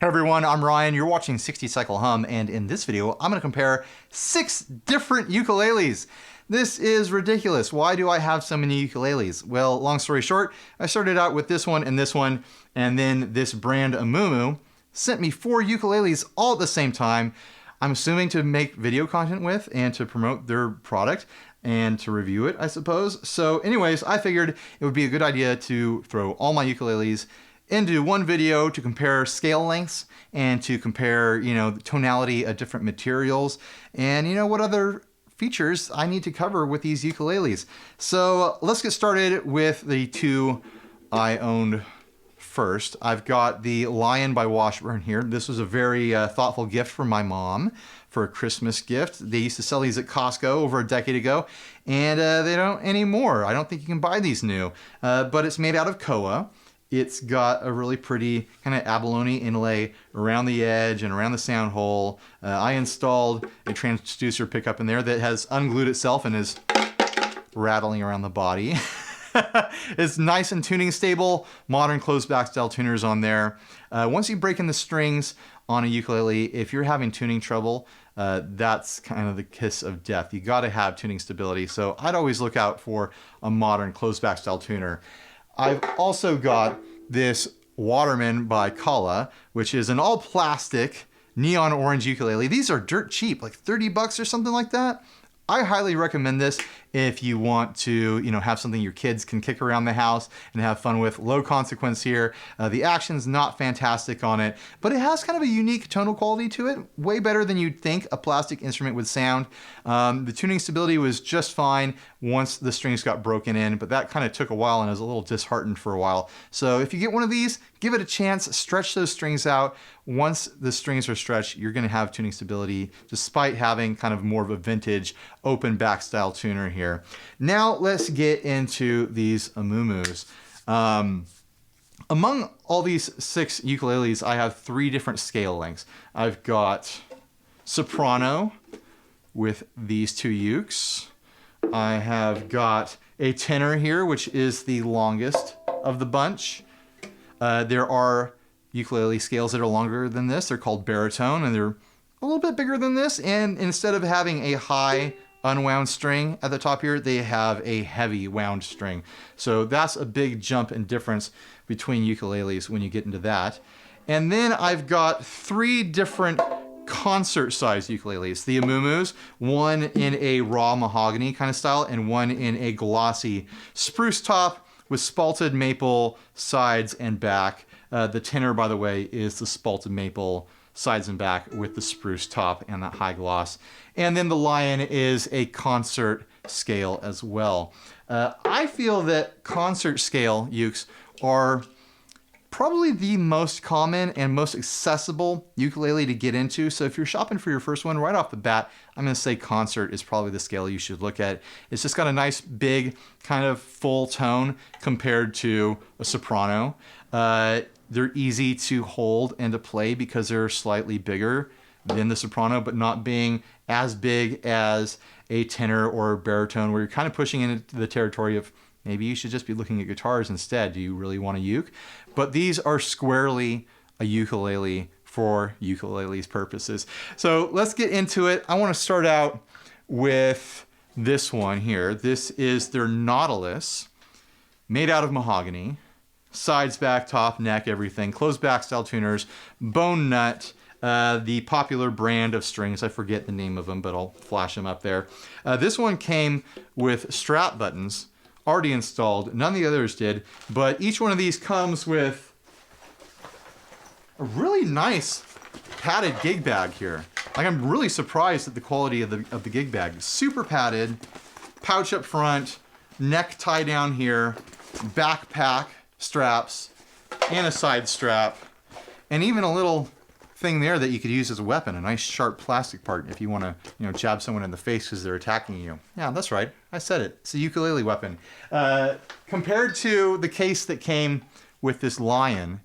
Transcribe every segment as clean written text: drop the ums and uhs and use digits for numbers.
Everyone, I'm Ryan, you're watching 60 Cycle Hum, and in this video, I'm going to compare 6 different ukuleles. This is ridiculous. Why do I have so many ukuleles? Well, long story short, I started out with this one, and then this brand Amumu sent me 4 ukuleles all at the same time. I'm assuming to make video content with and to promote their product and to review it, I suppose. So anyways, I figured it would be a good idea to throw all my ukuleles into one video to compare scale lengths and to compare, the tonality of different materials and, what other features I need to cover with these ukuleles. So let's get started with the 2 I owned first. I've got the Lion by Washburn here. This was a very thoughtful gift from my mom for a Christmas gift. They used to sell these at Costco over a decade ago, and they don't anymore. I don't think you can buy these new, but it's made out of koa. It's got a really pretty kind of abalone inlay around the edge and around the sound hole. I installed a transducer pickup in there that has unglued itself and is rattling around the body. It's nice and tuning stable, modern closed back style tuners on there. Once you break in the strings on a ukulele, if you're having tuning trouble, that's kind of the kiss of death. You got to have tuning stability. So I'd always look out for a modern closed back style tuner. I've also got this Waterman by Kala, which is an all plastic neon orange ukulele. These are dirt cheap, like 30 bucks or something like that. I highly recommend this if you want to, have something your kids can kick around the house and have fun with. Low consequence here. The action's not fantastic on it, but it has kind of a unique tonal quality to it. Way better than you'd think a plastic instrument would sound. The tuning stability was just fine once the strings got broken in, but that kind of took a while and I was a little disheartened for a while. So if you get one of these, give it a chance, stretch those strings out. Once the strings are stretched, you're going to have tuning stability despite having kind of more of a vintage open back style tuner here. Now let's get into these Amumus. Among all these 6 ukuleles, I have 3 different scale lengths. I've got soprano with these 2 ukes. I have got a tenor here, which is the longest of the bunch. There are ukulele scales that are longer than this. They're called baritone, and they're a little bit bigger than this. And instead of having a high unwound string at the top here, they have a heavy wound string. So that's a big jump in difference between ukuleles when you get into that. And then I've got 3 different concert-sized ukuleles. The Amumus, one in a raw mahogany kind of style, and one in a glossy spruce top with spalted maple sides and back. The tenor, by the way, is the spalted maple sides and back with the spruce top and that high gloss. And then the Lion is a concert scale as well. I feel that concert scale ukes are probably the most common and most accessible ukulele to get into. So if you're shopping for your first one right off the bat, I'm going to say concert is probably the scale you should look at. It's just got a nice big kind of full tone compared to a soprano. They're easy to hold and to play because they're slightly bigger than the soprano, but not being as big as a tenor or baritone, where you're kind of pushing into the territory of maybe you should just be looking at guitars instead. Do you really want a uke? But these are squarely a ukulele for ukulele's purposes. So let's get into it. I want to start out with this one here. This is their Nautilus, made out of mahogany. Sides, back, top, neck, everything. Closed back style tuners. Bone nut, the popular brand of strings. I forget the name of them, but I'll flash them up there. This one came with strap buttons already installed. None of the others did, but each one of these comes with a really nice padded gig bag here. Like, I'm really surprised at the quality of the gig bag. Super padded, pouch up front, neck tie down here, backpack straps, and a side strap, and even a little thing there that you could use as a weapon, a nice sharp plastic part if you want to, jab someone in the face because they're attacking you. Yeah, that's right. I said it. It's a ukulele weapon. Compared to the case that came with this Lion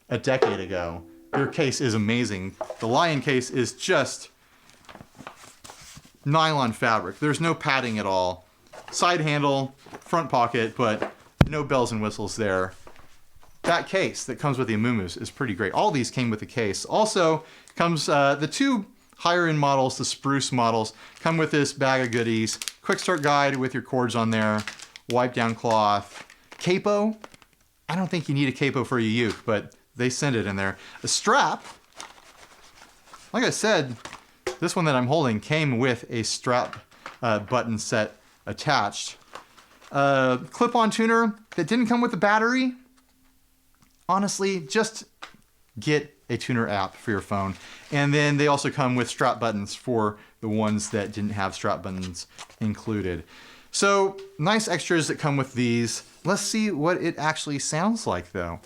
a decade ago, their case is amazing. The Lion case is just nylon fabric. There's no padding at all. Side handle, front pocket, but no bells and whistles there. that case that comes with the Amumus is pretty great. All these came with the case. Also comes the two higher end models, the Spruce models, come with this bag of goodies. Quick start guide with your cords on there, wipe down cloth, capo. I don't think you need a capo for your uke, but they send it in there. A strap. Like I said, this one that I'm holding came with a strap button set attached. Clip-on tuner that didn't come with the battery. Honestly, just get a tuner app for your phone. And then they also come with strap buttons for the ones that didn't have strap buttons included. So nice extras that come with these. Let's see what it actually sounds like though.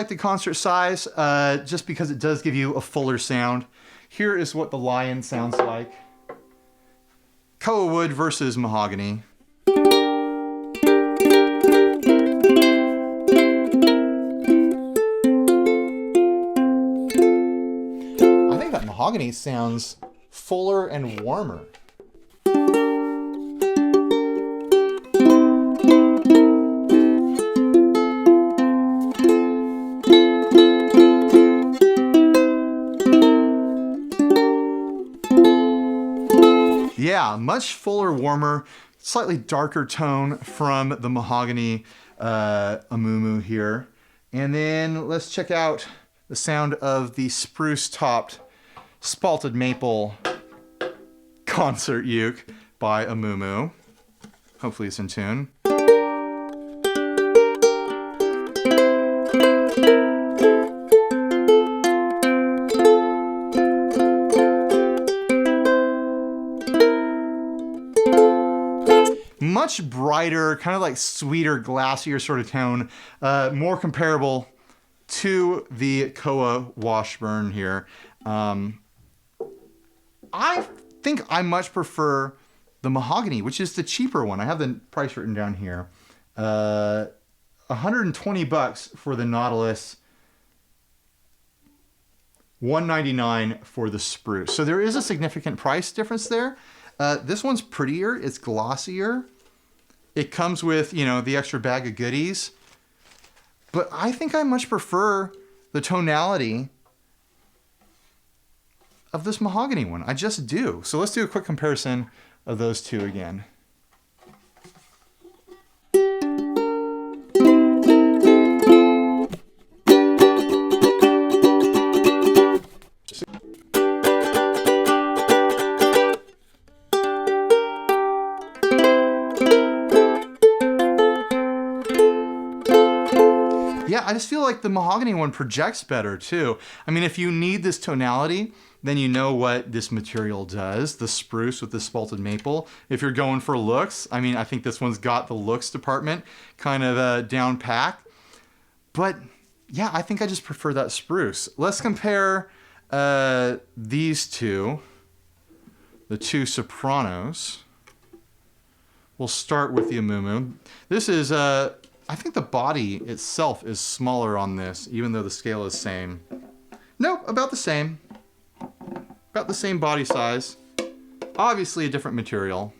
The concert size just because it does give you a fuller sound. Here is what the Lion sounds like. Koa wood versus mahogany. I think that mahogany sounds fuller and warmer. Yeah, much fuller, warmer, slightly darker tone from the mahogany Amumu here. And then let's check out the sound of the spruce-topped spalted maple concert uke by Amumu. Hopefully it's in tune. Much brighter, kind of like sweeter, glassier sort of tone, more comparable to the Koa Washburn here. I think I much prefer the mahogany, which is the cheaper one. I have the price written down here. $120 for the Nautilus, $199 for the Spruce. So there is a significant price difference there. This one's prettier, it's glossier. It comes with, you know, the extra bag of goodies. But I think I much prefer the tonality of this mahogany one. I just do. So let's do a quick comparison of those two again. Yeah, I just feel like the mahogany one projects better too. I mean, if you need this tonality, then you know what this material does. The spruce with the spalted maple. If you're going for looks, I mean, I think this one's got the looks department kind of down pat. But yeah, I think I just prefer that spruce. Let's compare these two, the two sopranos. We'll start with the Amumu. This is I think the body itself is smaller on this, even though the scale is same. Nope, about the same. About the same body size. Obviously a different material.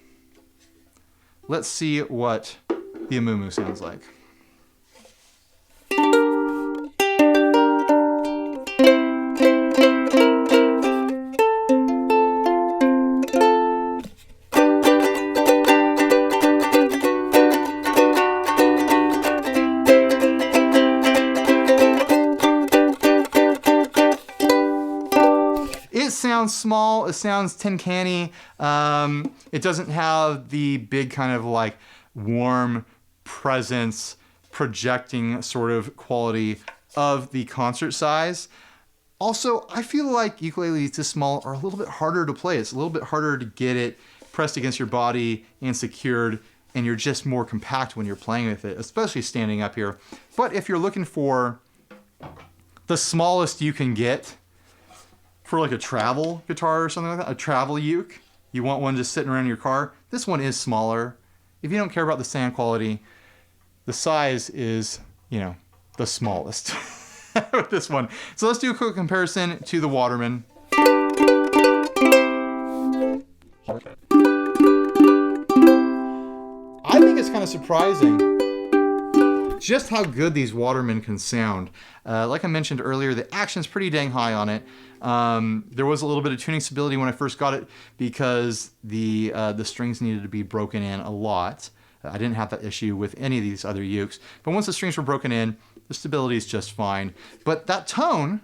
Let's see what the Amumu sounds like. Sounds small, it sounds tin canny. It doesn't have the big kind of like warm presence projecting sort of quality of the concert size. Also, I feel like ukuleles this small are a little bit harder to play. It's a little bit harder to get it pressed against your body and secured, and you're just more compact when you're playing with it, especially standing up here. But if you're looking for the smallest you can get, for like a travel guitar or something like that, a travel uke, you want one just sitting around your car, this one is smaller. If you don't care about the sound quality, the size is, you know, the smallest with this one. So let's do a quick comparison to the Waterman. I think it's kind of surprising just how good these Waterman can sound. Like I mentioned earlier, the action's pretty dang high on it. There was a little bit of tuning stability when I first got it because the strings needed to be broken in a lot. I didn't have that issue with any of these other ukes, but once the strings were broken in, the stability is just fine. But that tone,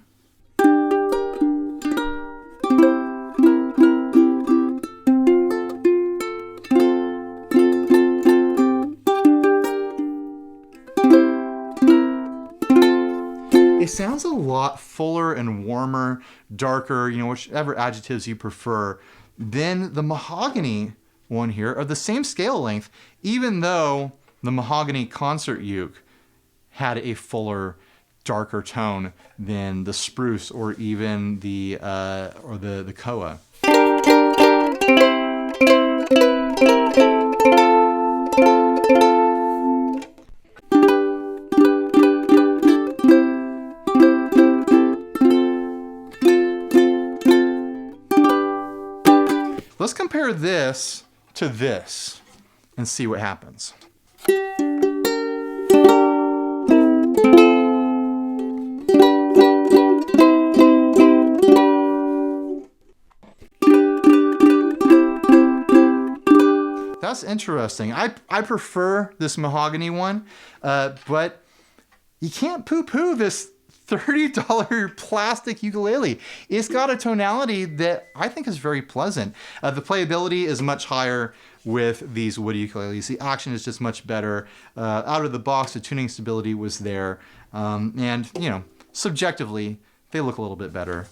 it sounds a lot fuller and warmer, darker, you know, whichever adjectives you prefer, than the Mahogany one here of the same scale length, even though the Mahogany concert uke had a fuller, darker tone than the Spruce or even the Koa. Let's compare this to this and see what happens. That's interesting. I prefer this Mahogany one, but you can't poo-poo this $30 plastic ukulele. It's got a tonality that I think is very pleasant. The playability is much higher with these wood ukuleles. The action is just much better. Out of the box, the tuning stability was there. And, you know, subjectively, they look a little bit better.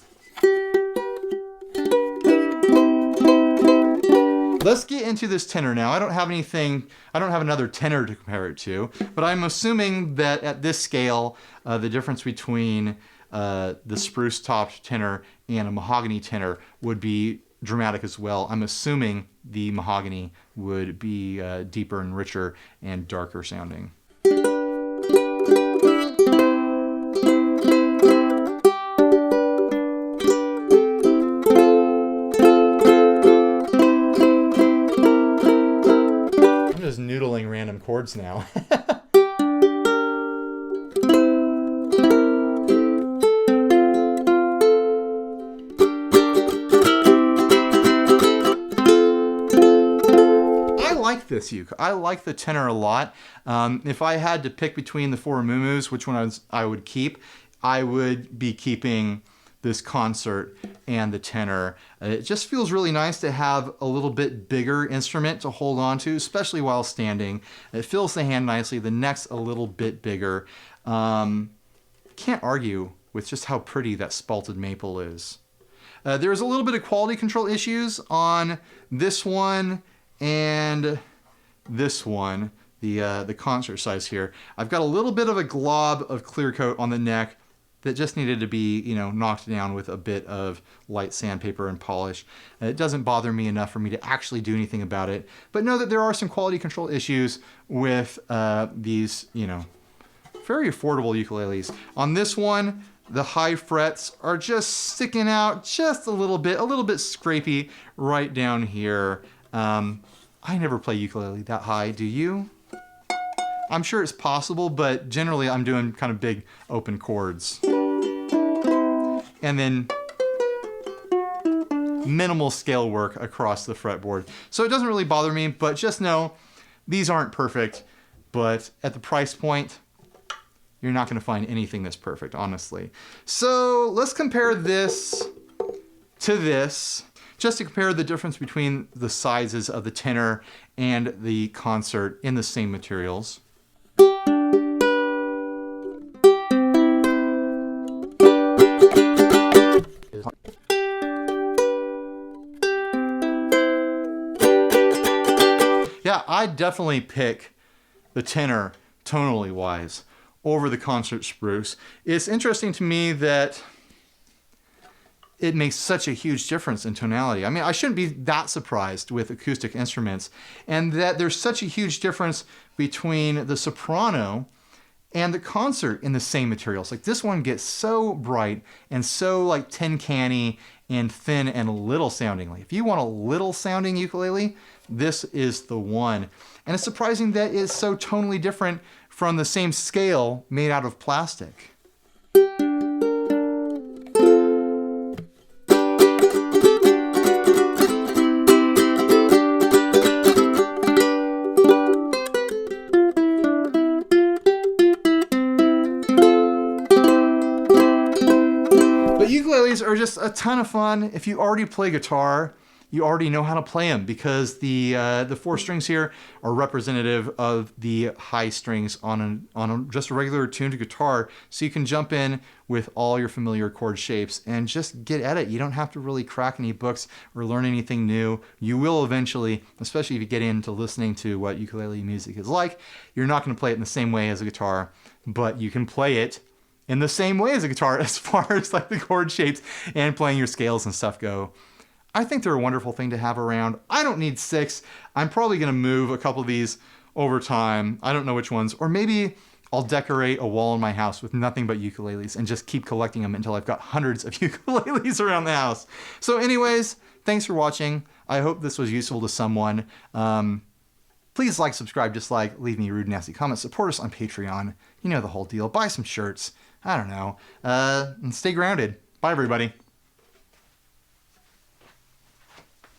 Let's get into this tenor now. I don't have another tenor to compare it to, but I'm assuming that at this scale, the difference between the spruce topped tenor and a Mahogany tenor would be dramatic as well. I'm assuming the Mahogany would be deeper and richer and darker sounding. Just noodling random chords now. I like this uke. I like the tenor a lot. If I had to pick between the four Amumus, which one I would keep, I would be keeping this concert and the tenor. It just feels really nice to have a little bit bigger instrument to hold on to, especially while standing. It fills the hand nicely. The neck's a little bit bigger. Can't argue with just how pretty that spalted maple is. There's a little bit of quality control issues on this one and this one, the concert size here. I've got a little bit of a glob of clear coat on the neck that just needed to be, you know, knocked down with a bit of light sandpaper and polish. It doesn't bother me enough for me to actually do anything about it, but know that there are some quality control issues with these, you know, very affordable ukuleles. On this one, the high frets are just sticking out just a little bit scrapey right down here. I never play ukulele that high, do you? I'm sure it's possible, but generally I'm doing kind of big open chords. And then minimal scale work across the fretboard. So it doesn't really bother me, but just know these aren't perfect, but at the price point, you're not gonna find anything that's perfect, honestly. So let's compare this to this, just to compare the difference between the sizes of the tenor and the concert in the same materials. Yeah, I'd definitely pick the tenor, tonally wise, over the concert spruce. It's interesting to me that it makes such a huge difference in tonality. I mean, I shouldn't be that surprised with acoustic instruments, and that there's such a huge difference between the soprano and the concert in the same materials. Like this one gets so bright and so like tin canny and thin and little sounding. Like if you want a little sounding ukulele, this is the one. And it's surprising that it's so tonally different from the same scale made out of plastic. But ukuleles are just a ton of fun. If you already play guitar, you already know how to play them, because the 4 strings here are representative of the high strings on just a regular tuned guitar. So you can jump in with all your familiar chord shapes and just get at it. You don't have to really crack any books or learn anything new. You will eventually, especially if you get into listening to what ukulele music is like. You're not going to play it in the same way as a guitar, but you can play it in the same way as a guitar as far as like the chord shapes and playing your scales and stuff go. I think they're a wonderful thing to have around. I don't need 6. I'm probably going to move a couple of these over time. I don't know which ones. Or maybe I'll decorate a wall in my house with nothing but ukuleles and just keep collecting them until I've got hundreds of ukuleles around the house. So anyways, thanks for watching. I hope this was useful to someone. Please like, subscribe, dislike, leave me rude, nasty comments, support us on Patreon. You know the whole deal. Buy some shirts. I don't know. And stay grounded. Bye, everybody.